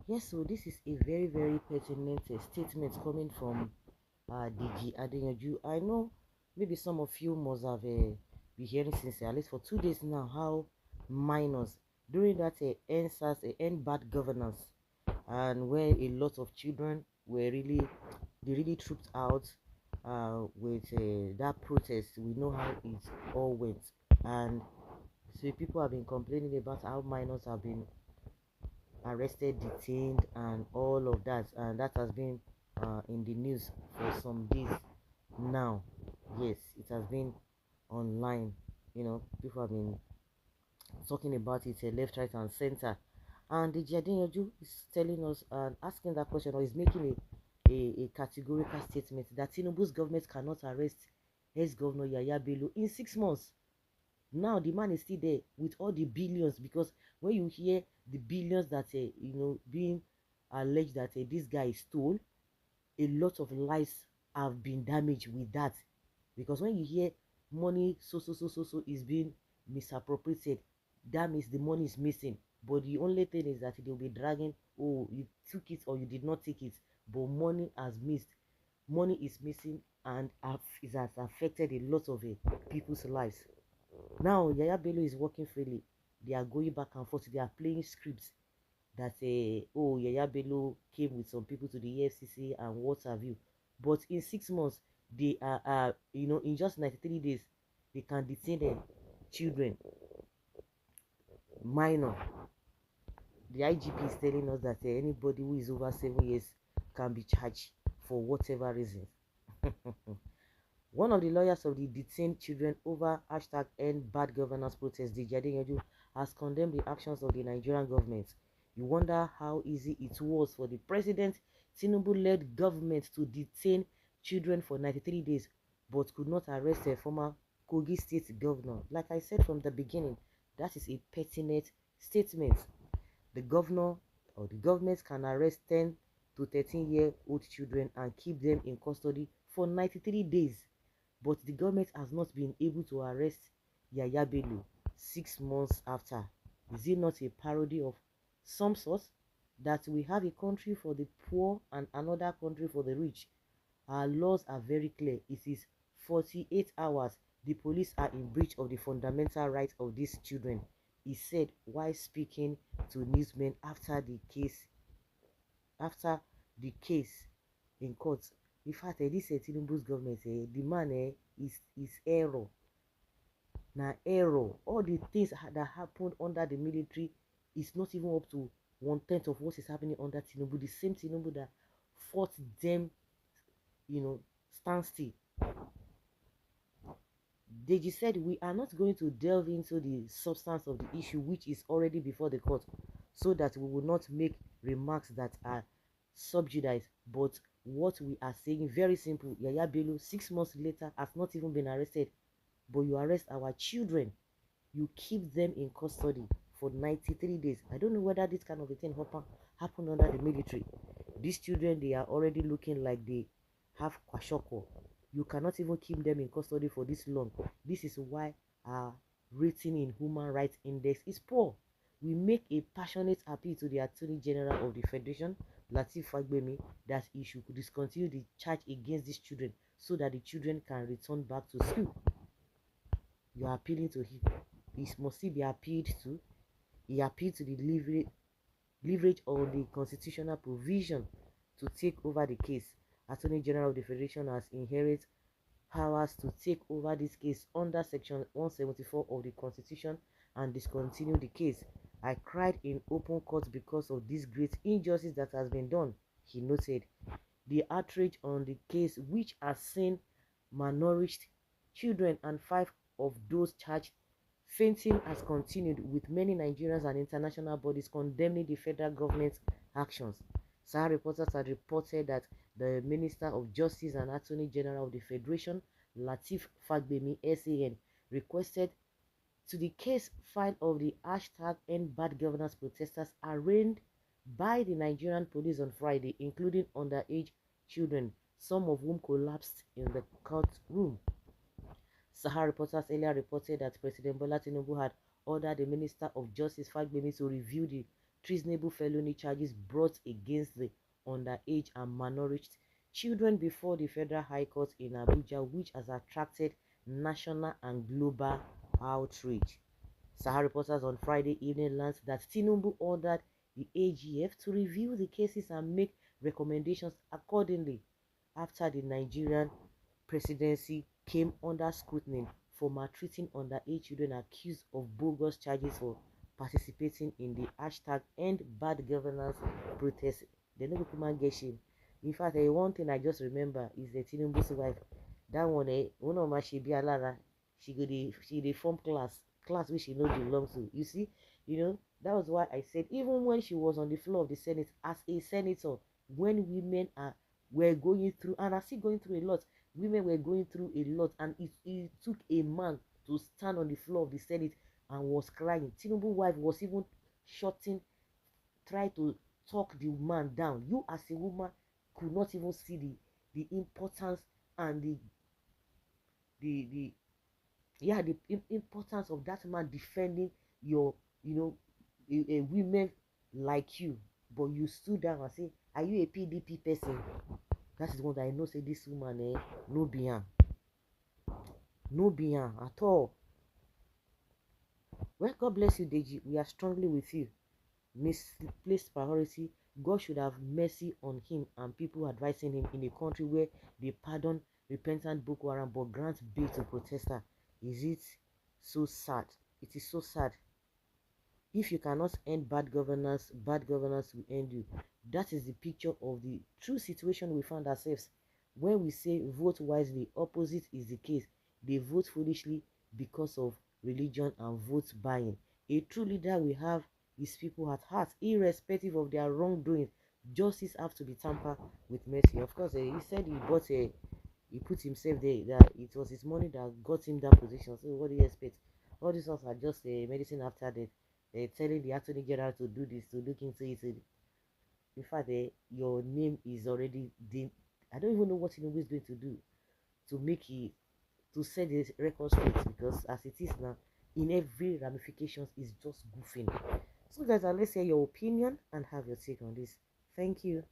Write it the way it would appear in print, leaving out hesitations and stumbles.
Yes, so this is a very, very pertinent statement coming from DG Adeyanju. I know maybe some of you must have been hearing since at least for 2 days now how minors during that NSAS, end bad governance, and where a lot of children were really trooped out with that protest. We know how it all went, and so people have been complaining about how minors have been arrested, detained, and all of that, and that has been in the news for some days now. Yes, it has been online. People have been talking about it left, right, and center. And the Jadinyoju is telling us and asking that question, or is making a categorical statement that Tinubu's government cannot arrest ex-governor Yahaya Bello in 6 months. Now the man is still there with all the billions, because when you hear the billions that being alleged that this guy stole, a lot of lives have been damaged with that. Because when you hear money so is being misappropriated, that means the money is missing. But the only thing is that they'll be dragging, oh, you took it or you did not take it, but money has missed, money is missing, and it has affected a lot of people's lives. Now Yaya Bello is working freely. They are going back and forth. They are playing scripts that oh, Yaya Bello came with some people to the EFCC and what have you. But in 6 months, they are in just 93 days, they can detain their children, minor. The IGP is telling us that anybody who is over 7 years can be charged for whatever reason. One of the lawyers of the detained children over hashtag end bad governance protest, Deji Adeyanju, has condemned the actions of the Nigerian government. You wonder how easy it was for the president Tinubu-led government to detain children for 93 days, but could not arrest a former Kogi State governor. Like I said from the beginning, that is a pertinent statement. The governor or the government can arrest 10 to 13-year-old children and keep them in custody for 93 days. But the government has not been able to arrest Yahaya Bello 6 months after. Is it not a parody of some sort that we have a country for the poor and another country for the rich? Our laws are very clear. It is 48 hours. The police are in breach of the fundamental rights of these children, he said while speaking to newsmen after the case in court. In fact, this Tinubu's government, the man is error. Now error. All the things that happened under the military is not even up to 1/10 of what is happening under Tinubu. The same Tinubu that fought them, stand still. Deji said, we are not going to delve into the substance of the issue, which is already before the court, so that we will not make remarks that are subjudice. But what we are saying, very simple, Yahaya Bello, 6 months later, has not even been arrested. But you arrest our children. You keep them in custody for 93 days. I don't know whether this kind of a thing happened under the military. These children, they are already looking like they have kwashoko. You cannot even keep them in custody for this long. This is why our rating in human rights index is poor. We make a passionate appeal to the Attorney General of the Federation, Lateef Fagbemi, that he should discontinue the charge against these children so that the children can return back to school. You are appealing to him. He must still be appealed to. He appealed to the leverage of the constitutional provision to take over the case. Attorney General of the Federation has inherent powers to take over this case under Section 174 of the Constitution and discontinue the case. I cried in open court because of this great injustice that has been done, he noted. The outrage on the case, which has seen malnourished children and 5 of those charged fainting, has continued, with many Nigerians and international bodies condemning the federal government's actions. Sahara reporters had reported that the Minister of Justice and Attorney General of the Federation, Lateef Fagbemi, SAN, requested to the case file of the hashtag End Bad Governance protesters arraigned by the Nigerian police on Friday, including underage children, some of whom collapsed in the courtroom. Sahara reporters earlier reported that President Bola Tinubu had ordered the Minister of Justice Fagbemi to review the treasonable felony charges brought against the underage and malnourished children before the Federal High Court in Abuja, which has attracted national and global outrage. Sahara reporters on Friday evening learned that Tinubu ordered the AGF to review the cases and make recommendations accordingly after the Nigerian presidency came under scrutiny for maltreating underage children accused of bogus charges for participating in the hashtag End Bad Governance protest. They no man get shame. In fact, one thing I just remember is the Tinubu's wife. That one of my she be alara. She dey form class which she no belong to. You see, that was why I said even when she was on the floor of the Senate as a senator, when women were going through and are still going through a lot, women were going through a lot, and it took a man to stand on the floor of the Senate and was crying. Tinubu wife was even shouting, try to talk the man down. You as a woman could not even see the importance and the yeah, the importance of that man defending your, a women like you. But you stood down and say, are you a PDP person? That is what I know. Say this woman, no be am, no be am at all. Well, God bless you, Deji. We are strongly with you. Misplaced priority. God should have mercy on him and people advising him in a country where they pardon repentant Boko Haram but grant bail to protester. Is it so sad? It is so sad. If you cannot end bad governance will end you. That is the picture of the true situation we found ourselves. When we say vote wisely, opposite is the case. They vote foolishly because of religion and vote buying. A true leader will have his people at heart, irrespective of their wrongdoing. Justice have to be tampered with mercy. Of course, he said he put himself there, that it was his money that got him that position. So what do you expect? All these ones are just medicine after death. Telling the attorney general to do this, to look into it. In fact, your name is already I don't even know what Tinubu is going to do to make it, to set the record straight, because as it is now, in every ramifications is just goofing. So guys, let's hear your opinion and have your take on this. Thank you.